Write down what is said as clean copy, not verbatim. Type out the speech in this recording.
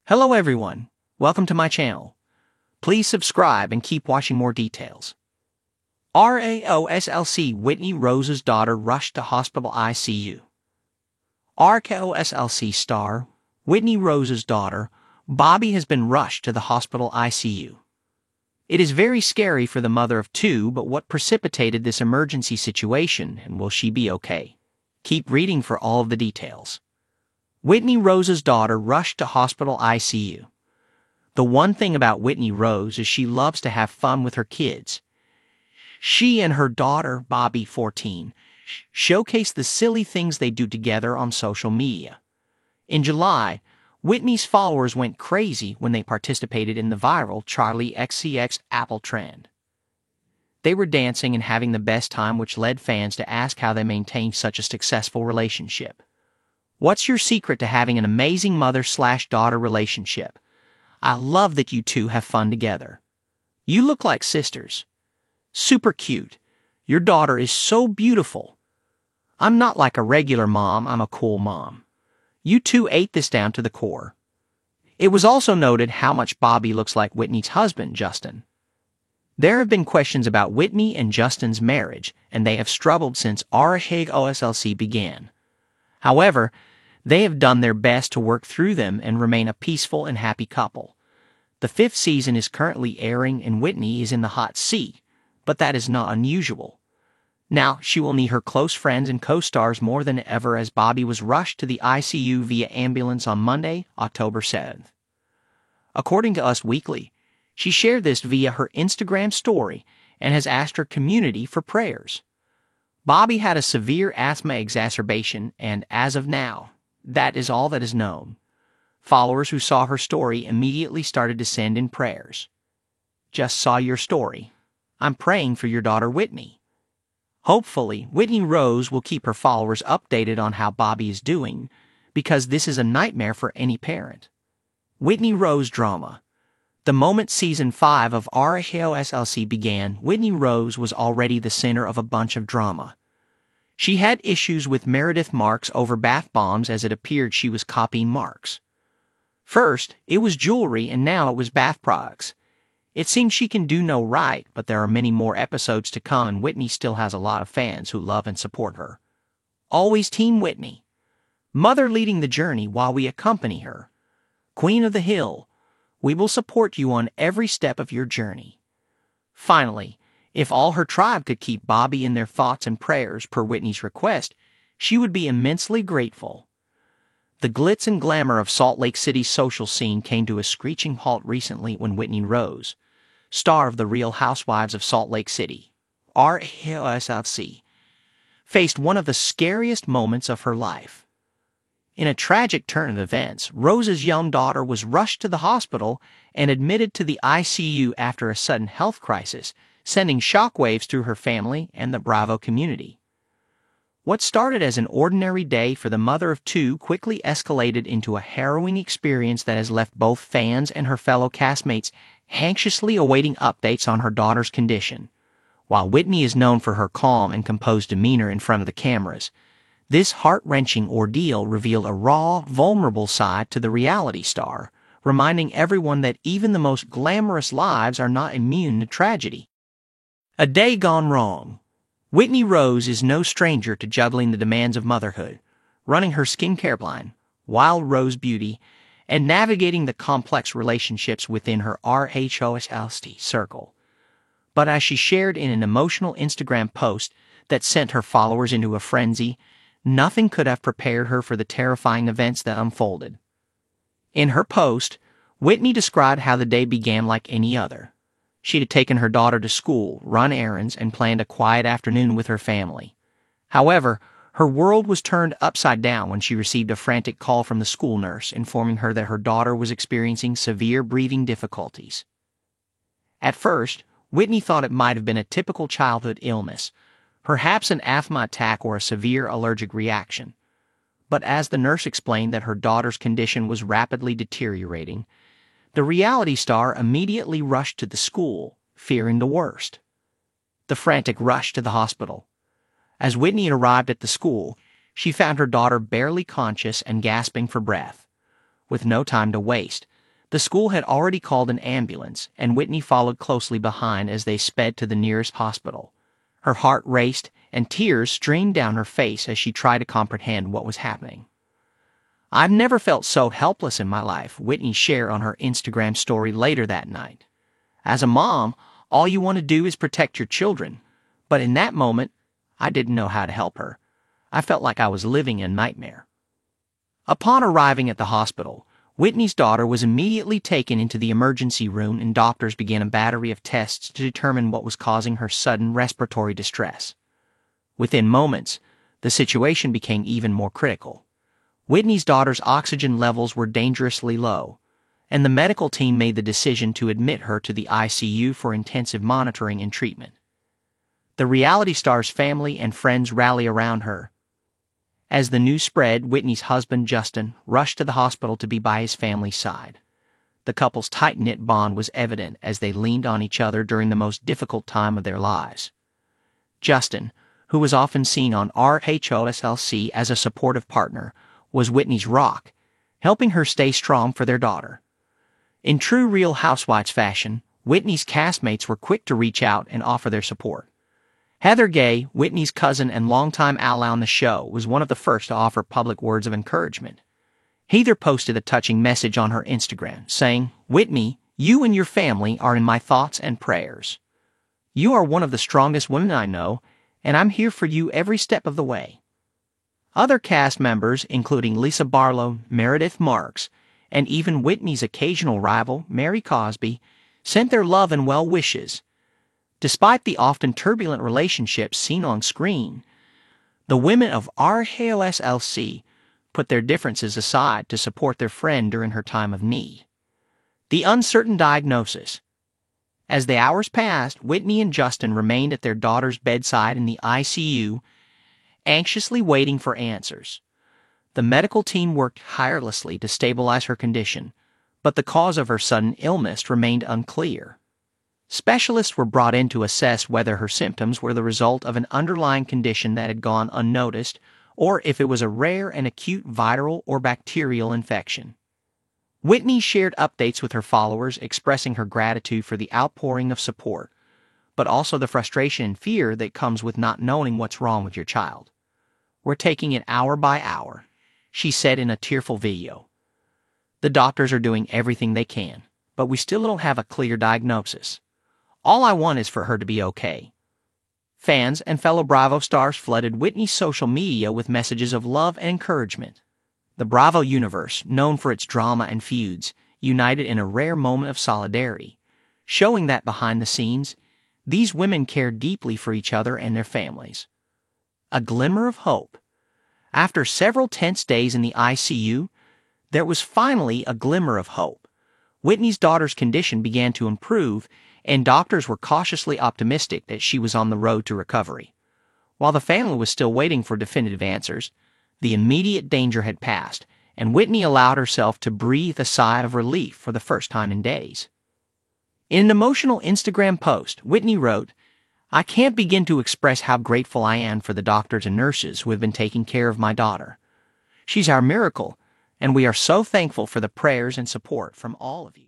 Hello everyone, welcome to my channel. Please subscribe and keep watching more details. RKOSLC Whitney Rose's daughter rushed to hospital ICU. RKOSLC star Whitney Rose's daughter, Bobby, has been rushed to the hospital ICU. It is very scary for the mother of two, but what precipitated this emergency situation, and will she be okay? Keep reading for all of the details. Whitney Rose's daughter rushed to hospital ICU. The one thing about Whitney Rose is she loves to have fun with her kids. She and her daughter, Bobby, 14, showcase the silly things they do together on social media. In July, Whitney's followers went crazy when they participated in the viral Charli XCX Apple trend. They were dancing and having the best time, which led fans to ask how they maintained such a successful relationship. What's your secret to having an amazing mother/daughter relationship? I love that you two have fun together. You look like sisters. Super cute. Your daughter is so beautiful. I'm not like a regular mom, I'm a cool mom. You two ate this down to the core. It was also noted how much Bobby looks like Whitney's husband, Justin. There have been questions about Whitney and Justin's marriage, and they have struggled since RKOSLC began. However, they have done their best to work through them and remain a peaceful and happy couple. The 5th season is currently airing and Whitney is in the hot seat, but that is not unusual. Now, she will need her close friends and co-stars more than ever, as Bobby was rushed to the ICU via ambulance on Monday, October 7th. According to Us Weekly, she shared this via her Instagram story and has asked her community for prayers. Bobby had a severe asthma exacerbation, and as of now, that is all that is known. Followers who saw her story immediately started to send in prayers. Just saw your story. I'm praying for your daughter Whitney. Hopefully, Whitney Rose will keep her followers updated on how Bobby is doing, because this is a nightmare for any parent. Whitney Rose drama. The moment Season 5 of RKOSLC began, Whitney Rose was already the center of a bunch of drama. She had issues with Meredith Marks over bath bombs, as it appeared she was copying Marks. First, it was jewelry, and now it was bath products. It seems she can do no right, but there are many more episodes to come, and Whitney still has a lot of fans who love and support her. Always Team Whitney. Mother leading the journey while we accompany her. Queen of the Hill. We will support you on every step of your journey. Finally, if all her tribe could keep Bobby in their thoughts and prayers per Whitney's request, she would be immensely grateful. The glitz and glamour of Salt Lake City's social scene came to a screeching halt recently when Whitney Rose, star of The Real Housewives of Salt Lake City, RKOSLC, faced one of the scariest moments of her life. In a tragic turn of events, Rose's young daughter was rushed to the hospital and admitted to the ICU after a sudden health crisis, sending shockwaves through her family and the Bravo community. What started as an ordinary day for the mother of two quickly escalated into a harrowing experience that has left both fans and her fellow castmates anxiously awaiting updates on her daughter's condition. While Whitney is known for her calm and composed demeanor in front of the cameras, this heart-wrenching ordeal revealed a raw, vulnerable side to the reality star, reminding everyone that even the most glamorous lives are not immune to tragedy. A day gone wrong. Whitney Rose is no stranger to juggling the demands of motherhood, running her skincare line, Wild Rose Beauty, and navigating the complex relationships within her RKOSLC circle. But as she shared in an emotional Instagram post that sent her followers into a frenzy, nothing could have prepared her for the terrifying events that unfolded. In her post, Whitney described how the day began like any other. She had taken her daughter to school, run errands, and planned a quiet afternoon with her family. However, her world was turned upside down when she received a frantic call from the school nurse informing her that her daughter was experiencing severe breathing difficulties. At first, Whitney thought it might have been a typical childhood illness, perhaps an asthma attack or a severe allergic reaction. But as the nurse explained that her daughter's condition was rapidly deteriorating, the reality star immediately rushed to the school, fearing the worst. The frantic rush to the hospital. As Whitney arrived at the school, she found her daughter barely conscious and gasping for breath. With no time to waste, The school had already called an ambulance, and Whitney followed closely behind as they sped to the nearest hospital. Her heart raced, and tears streamed down her face as she tried to comprehend what was happening. "I've never felt so helpless in my life," Whitney shared on her Instagram story later that night. "As a mom, all you want to do is protect your children. But in that moment, I didn't know how to help her. I felt like I was living in a nightmare." Upon arriving at the hospital, Whitney's daughter was immediately taken into the emergency room, and doctors began a battery of tests to determine what was causing her sudden respiratory distress. Within moments, the situation became even more critical. Whitney's daughter's oxygen levels were dangerously low, and the medical team made the decision to admit her to the ICU for intensive monitoring and treatment. The reality star's family and friends rally around her. As the news spread, Whitney's husband, Justin, rushed to the hospital to be by his family's side. The couple's tight-knit bond was evident as they leaned on each other during the most difficult time of their lives. Justin, who was often seen on RHOSLC as a supportive partner, was Whitney's rock, helping her stay strong for their daughter. In true Real Housewives fashion, Whitney's castmates were quick to reach out and offer their support. Heather Gay, Whitney's cousin and longtime ally on the show, was one of the first to offer public words of encouragement. Heather posted a touching message on her Instagram, saying, "Whitney, you and your family are in my thoughts and prayers. You are one of the strongest women I know, and I'm here for you every step of the way." Other cast members, including Lisa Barlow, Meredith Marks, and even Whitney's occasional rival, Mary Cosby, sent their love and well wishes. Despite the often turbulent relationships seen on screen, the women of RHOSLC put their differences aside to support their friend during her time of need. The uncertain diagnosis. As the hours passed, Whitney and Justin remained at their daughter's bedside in the ICU, anxiously waiting for answers. The medical team worked tirelessly to stabilize her condition, but the cause of her sudden illness remained unclear. Specialists were brought in to assess whether her symptoms were the result of an underlying condition that had gone unnoticed, or if it was a rare and acute viral or bacterial infection. Whitney shared updates with her followers, expressing her gratitude for the outpouring of support, but also the frustration and fear that comes with not knowing what's wrong with your child. "We're taking it hour by hour," she said in a tearful video. "The doctors are doing everything they can, but we still don't have a clear diagnosis. All I want is for her to be okay." Fans and fellow Bravo stars flooded Whitney's social media with messages of love and encouragement. The Bravo universe, known for its drama and feuds, united in a rare moment of solidarity, showing that behind the scenes, these women cared deeply for each other and their families. A glimmer of hope. After several tense days in the ICU, there was finally a glimmer of hope. Whitney's daughter's condition began to improve, and doctors were cautiously optimistic that she was on the road to recovery. While the family was still waiting for definitive answers, the immediate danger had passed, and Whitney allowed herself to breathe a sigh of relief for the first time in days. In an emotional Instagram post, Whitney wrote, "I can't begin to express how grateful I am for the doctors and nurses who have been taking care of my daughter. She's our miracle, and we are so thankful for the prayers and support from all of you."